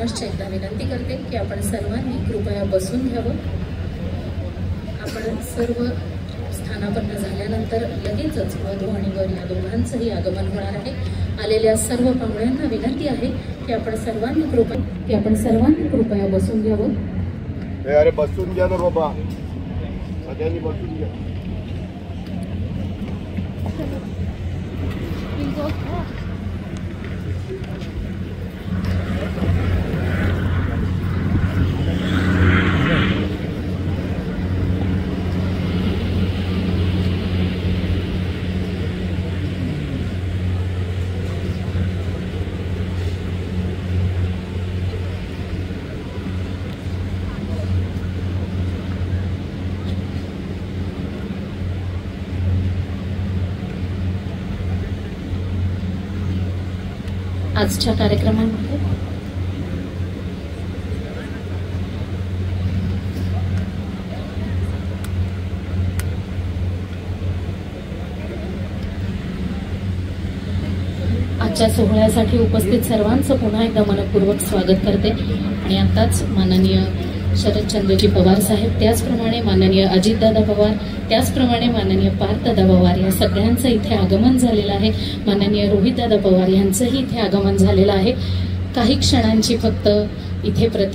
पुनश्च एकदा विनंती करते की आपण सर्वांनी कृपया बसून घ्यावं। आपण सर्व स्थानापन्न झाल्यानंतर लगेचच वधू आणि वर या दोघांचंही आगमन होणार आहे। आलेल्या सर्व पाहुण्यांना विनंती आहे की आपण सर्वांनी कृपया बसून घ्यावं। अरे बसून घ्या ना बाबा, सगळ्यांनी बसून घ्या। आजच्या कार्यक्रमामध्ये आजच्या सोहळ्यासाठी उपस्थित सर्वांचं पुन्हा एकदा मनपूर्वक स्वागत करते। आणि आताच माननीय शरदचंद्रजी पवार साहेब, त्याचप्रमाणे माननीय अजितदादा पवार, त्याचप्रमाणे माननीय पार्थदादा पवार या सगळ्यांचं इथे आगमन झालेलं आहे। माननीय रोहितदादा पवार यांचंही इथे आगमन झालेलं आहे। काही क्षणांची फक्त इथे प्रतीक्षा